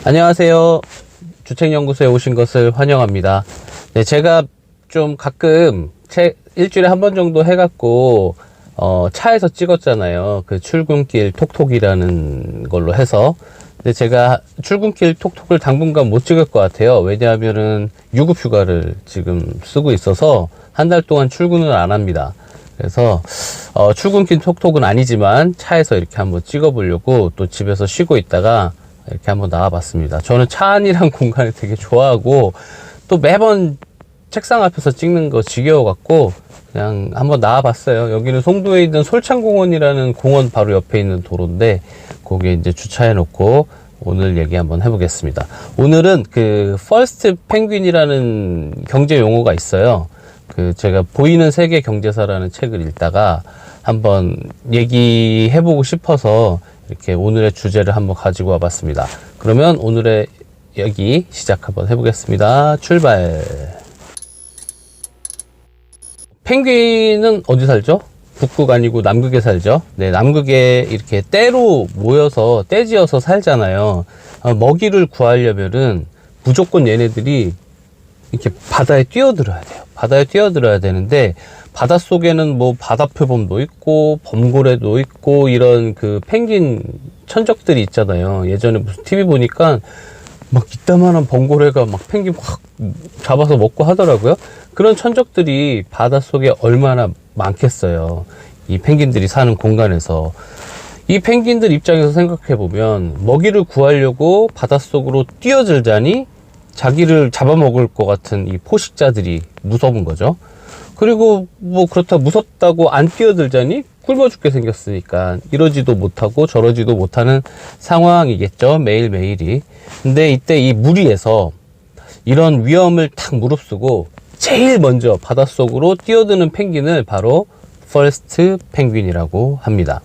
안녕하세요. 주책연구소에 오신 것을 환영합니다. 네, 제가 좀 가끔 일주일에 한 번 정도 해갖고 차에서 찍었잖아요. 그 출근길 톡톡이라는 걸로 해서. 근데 제가 출근길 톡톡을 당분간 못 찍을 것 같아요. 왜냐하면은 유급휴가를 지금 쓰고 있어서 한 달 동안 출근을 안 합니다. 그래서 출근길 톡톡은 아니지만 차에서 이렇게 한번 찍어보려고 또 집에서 쉬고 있다가 이렇게 한번 나와봤습니다. 저는 차 안이란 공간을 되게 좋아하고 또 매번 책상 앞에서 찍는 거 지겨워갖고 그냥 한번 나와봤어요. 여기는 송도에 있는 솔창공원이라는 공원 바로 옆에 있는 도로인데 거기에 이제 주차해 놓고 오늘 얘기 한번 해보겠습니다. 오늘은 그 퍼스트 펭귄이라는 경제 용어가 있어요. 그 제가 보이는 세계 경제사라는 책을 읽다가 한번 얘기해보고 싶어서 이렇게 오늘의 주제를 한번 가지고 와봤습니다. 그러면 오늘의 얘기 시작 한번 해보겠습니다. 출발. 펭귄은 어디 살죠? 북극 아니고 남극에 살죠. 네, 남극에 이렇게 떼로 모여서 떼지어서 살잖아요. 먹이를 구하려면은 무조건 얘네들이 이렇게 바다에 뛰어들어야 돼요. 바다에 뛰어들어야 되는데 바닷속에는 뭐 바다표범도 있고 범고래도 있고 이런 그 펭귄 천적들이 있잖아요. 예전에 무슨 TV 보니까 막 이따만한 범고래가 막 펭귄 확 잡아서 먹고 하더라고요. 그런 천적들이 바닷속에 얼마나 많겠어요. 이 펭귄들이 사는 공간에서. 이 펭귄들 입장에서 생각해 보면 먹이를 구하려고 바닷속으로 뛰어들자니 자기를 잡아먹을 것 같은 이 포식자들이 무서운 거죠. 그리고 뭐 그렇다 무섭다고 안 뛰어들자니 굶어 죽게 생겼으니까 이러지도 못하고 저러지도 못하는 상황이겠죠. 매일매일이. 근데 이때 이 무리에서 이런 위험을 탁 무릅쓰고 제일 먼저 바닷속으로 뛰어드는 펭귄을 바로 퍼스트 펭귄이라고 합니다.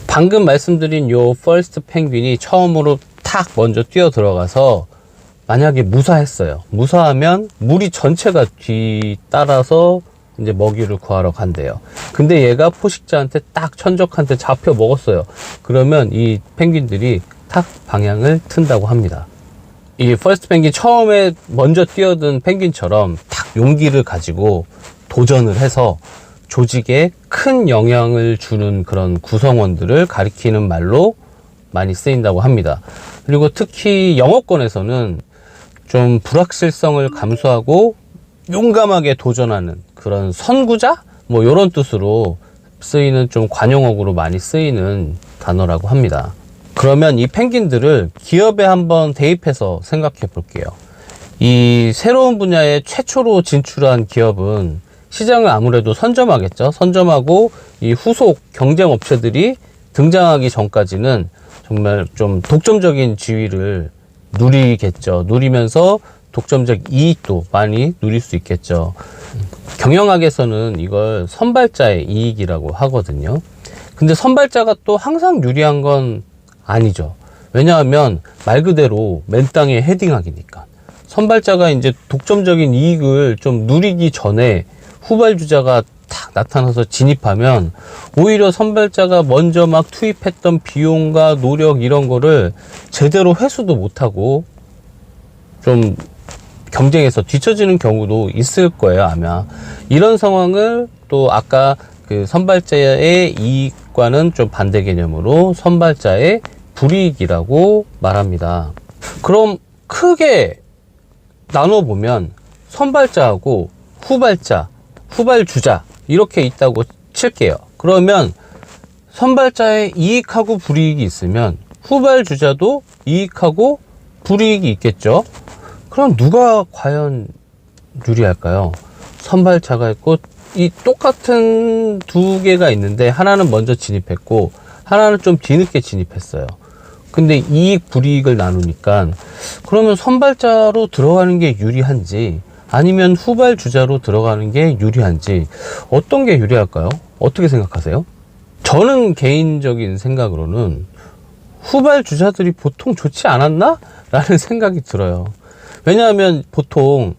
방금 말씀드린 요 퍼스트 펭귄이 처음으로 탁 먼저 뛰어 들어가서 만약에 무사했어요. 무사하면 무리 전체가 뒤따라서 이제 먹이를 구하러 간대요. 근데 얘가 포식자한테 딱 천적한테 잡혀 먹었어요. 그러면 이 펭귄들이 탁 방향을 튼다고 합니다. 이 퍼스트 펭귄 처음에 먼저 뛰어든 펭귄처럼 탁 용기를 가지고 도전을 해서 조직에 큰 영향을 주는 그런 구성원들을 가리키는 말로 많이 쓰인다고 합니다. 그리고 특히 영어권에서는 좀 불확실성을 감수하고 용감하게 도전하는 그런 선구자? 뭐 이런 뜻으로 쓰이는 좀 관용어구로 많이 쓰이는 단어라고 합니다. 그러면 이 펭귄들을 기업에 한번 대입해서 생각해 볼게요. 이 새로운 분야에 최초로 진출한 기업은 시장을 아무래도 선점하겠죠. 선점하고 이 후속 경쟁 업체들이 등장하기 전까지는 정말 좀 독점적인 지위를 누리겠죠. 누리면서 독점적 이익도 많이 누릴 수 있겠죠. 경영학에서는 이걸 선발자의 이익이라고 하거든요. 근데 선발자가 또 항상 유리한 건 아니죠. 왜냐하면 말 그대로 맨땅에 헤딩하기니까. 선발자가 이제 독점적인 이익을 좀 누리기 전에 후발주자가 탁 나타나서 진입하면 오히려 선발자가 먼저 막 투입했던 비용과 노력 이런 거를 제대로 회수도 못하고 좀 경쟁에서 뒤처지는 경우도 있을 거예요, 아마. 이런 상황을 또 아까 그 선발자의 이익과는 좀 반대 개념으로 선발자의 불이익이라고 말합니다. 그럼 크게 나눠보면 선발자하고 후발자, 후발주자 이렇게 있다고 칠게요. 그러면 선발자의 이익하고 불이익이 있으면 후발주자도 이익하고 불이익이 있겠죠. 그럼 누가 과연 유리할까요? 선발자가 있고 이 똑같은 두 개가 있는데 하나는 먼저 진입했고 하나는 좀 뒤늦게 진입했어요. 근데 이익 불이익을 나누니까 그러면 선발자로 들어가는 게 유리한지 아니면 후발주자로 들어가는 게 유리한지 어떤 게 유리할까요? 어떻게 생각하세요? 저는 개인적인 생각으로는 후발주자들이 보통 좋지 않았나? 라는 생각이 들어요. 왜냐하면 보통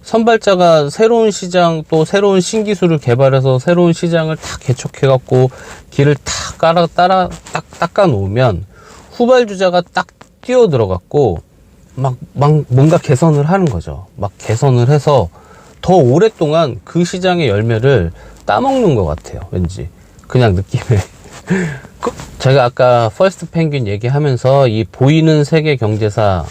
선발자가 새로운 시장 또 새로운 신기술을 개발해서 새로운 시장을 탁 개척해 갖고 길을 탁 닦아 놓으면 후발주자가 딱 뛰어 들어갔고 막 뭔가 개선을 하는 거죠. 막 개선을 해서 더 오랫동안 그 시장의 열매를 따먹는 것 같아요. 왠지 그냥 느낌에. 제가 아까 퍼스트 펭귄 얘기하면서 이 보이는 세계 경제사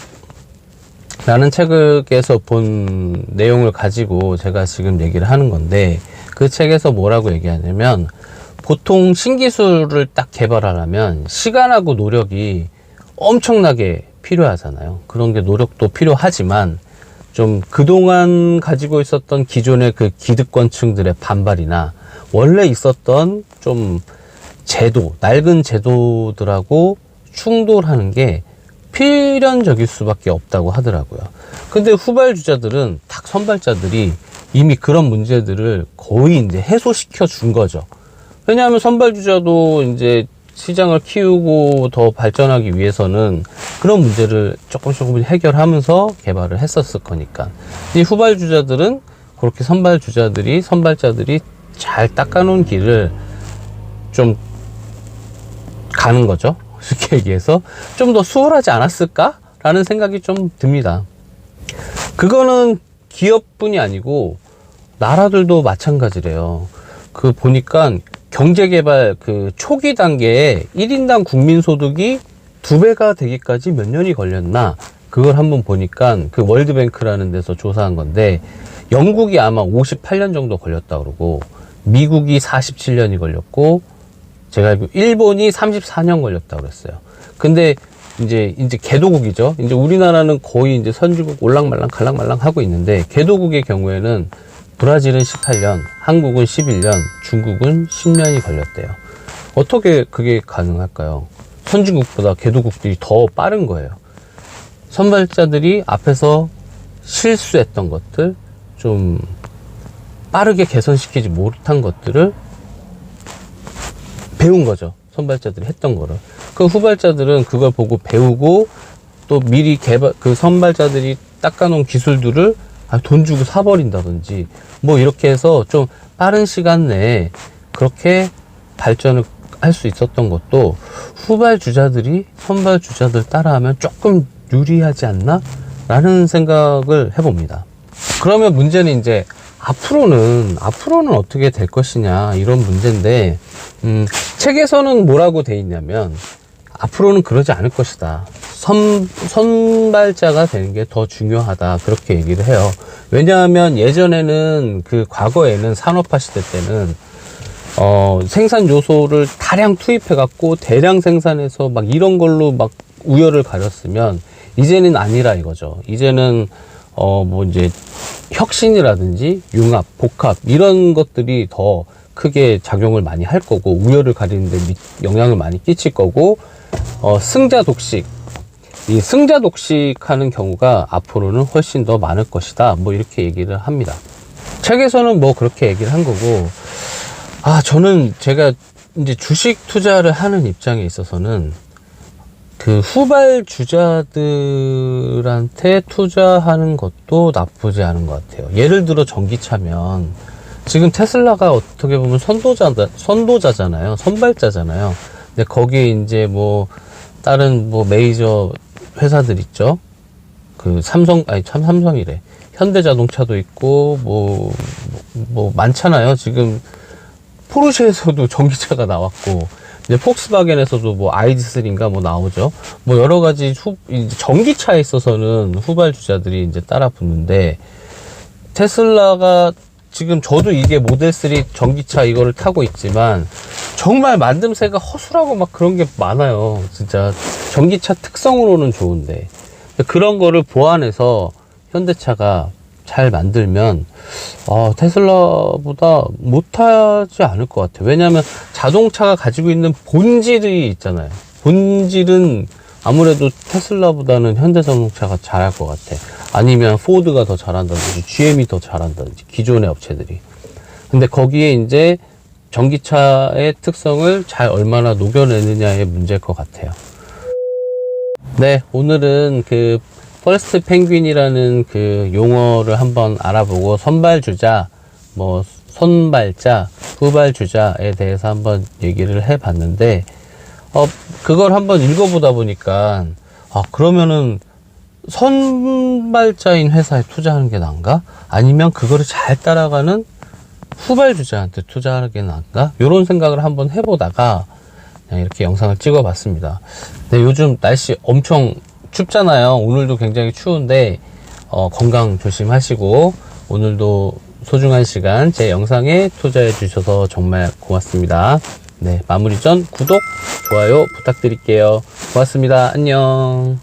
라는 책에서 본 내용을 가지고 제가 지금 얘기를 하는 건데, 그 책에서 뭐라고 얘기하냐면, 보통 신기술을 딱 개발하려면 시간하고 노력이 엄청나게 필요하잖아요. 그런 게 노력도 필요하지만 좀 그동안 가지고 있었던 기존의 그 기득권층들의 반발이나 원래 있었던 좀 제도, 낡은 제도들하고 충돌하는 게 필연적일 수밖에 없다고 하더라고요. 근데 후발주자들은 딱 선발자들이 이미 그런 문제들을 거의 이제 해소시켜 준 거죠. 왜냐하면 선발주자도 이제 시장을 키우고 더 발전하기 위해서는 그런 문제를 조금 해결하면서 개발을 했었을 거니까. 이 후발주자들은 그렇게 선발자들이 잘 닦아놓은 길을 좀 가는 거죠. 쉽게 얘기해서 좀 더 수월하지 않았을까? 라는 생각이 좀 듭니다. 그거는 기업뿐이 아니고 나라들도 마찬가지래요. 그 보니까 경제개발 그 초기 단계에 1인당 국민소득이 2배가 되기까지 몇 년이 걸렸나? 그걸 한번 보니까 그 월드뱅크라는 데서 조사한 건데, 영국이 아마 58년 정도 걸렸다 그러고, 미국이 47년이 걸렸고, 제가 알고 일본이 34년 걸렸다 그랬어요. 근데 이제 개도국이죠. 이제 우리나라는 거의 이제 선진국 올랑말랑 갈랑말랑 하고 있는데, 개도국의 경우에는 브라질은 18년, 한국은 11년, 중국은 10년이 걸렸대요. 어떻게 그게 가능할까요? 선진국보다 개도국들이 더 빠른 거예요. 선발자들이 앞에서 실수했던 것들, 좀 빠르게 개선시키지 못한 것들을 배운 거죠. 선발자들이 했던 거를. 그 후발자들은 그걸 보고 배우고 또 미리 그 선발자들이 닦아놓은 기술들을 돈 주고 사버린다든지 뭐 이렇게 해서 좀 빠른 시간 내에 그렇게 발전을 할 수 있었던 것도 후발주자들이 선발주자들 따라하면 조금 유리하지 않나? 라는 생각을 해봅니다. 그러면 문제는 이제 앞으로는 어떻게 될 것이냐 이런 문제인데, 책에서는 뭐라고 돼 있냐면 앞으로는 그러지 않을 것이다. 선발자가 되는 게 더 중요하다. 그렇게 얘기를 해요. 왜냐하면 예전에는 그 과거에는 산업화 시대 때는 생산 요소를 다량 투입해 갖고 대량 생산해서 막 이런 걸로 막 우열을 가렸으면 이제는 아니라 이거죠. 이제는 뭐 이제 혁신이라든지 융합, 복합 이런 것들이 더 크게 작용을 많이 할 거고 우열을 가리는데 영향을 많이 끼칠 거고, 승자 독식, 이 승자 독식하는 경우가 앞으로는 훨씬 더 많을 것이다. 뭐 이렇게 얘기를 합니다. 책에서는 뭐 그렇게 얘기를 한 거고, 저는 제가 이제 주식 투자를 하는 입장에 있어서는 그 후발 주자들한테 투자하는 것도 나쁘지 않은 것 같아요. 예를 들어 전기차면 지금 테슬라가 어떻게 보면 선도자잖아요. 선발자잖아요. 근데 거기에 이제 뭐 다른 뭐 메이저 회사들 있죠. 그 삼성이래. 현대자동차도 있고 뭐 많잖아요. 지금 포르쉐에서도 전기차가 나왔고, 이제 폭스바겐에서도 뭐 ID3인가 뭐 나오죠. 뭐 여러 가지 전기차에 있어서는 후발주자들이 이제 따라 붙는데, 테슬라가 지금 저도 이게 모델 3 전기차 이거를 타고 있지만 정말 만듦새가 허술하고 막 그런 게 많아요. 진짜 전기차 특성으로는 좋은데 그런 거를 보완해서 현대차가 잘 만들면 테슬라보다 못하지 않을 것 같아요. 왜냐하면 자동차가 가지고 있는 본질이 있잖아요. 본질은 아무래도 테슬라보다는 현대자동차가 잘할 것 같아. 아니면 포드가 더 잘한다든지 GM이 더 잘한다든지 기존의 업체들이. 근데 거기에 이제 전기차의 특성을 잘 얼마나 녹여내느냐의 문제일 것 같아요. 네, 오늘은 그 퍼스트 펭귄이라는 그 용어를 한번 알아보고 선발주자, 뭐 선발자, 후발주자에 대해서 한번 얘기를 해봤는데, 그걸 한번 읽어보다 보니까, 그러면은 선발자인 회사에 투자하는 게 나은가? 아니면 그거를 잘 따라가는 후발주자한테 투자하는 게 나은가? 이런 생각을 한번 해보다가 그냥 이렇게 영상을 찍어봤습니다. 근데 요즘 날씨 엄청 춥잖아요. 오늘도 굉장히 추운데 건강 조심하시고 오늘도 소중한 시간 제 영상에 투자해 주셔서 정말 고맙습니다. 네, 마무리 전 구독, 좋아요 부탁드릴게요. 고맙습니다. 안녕.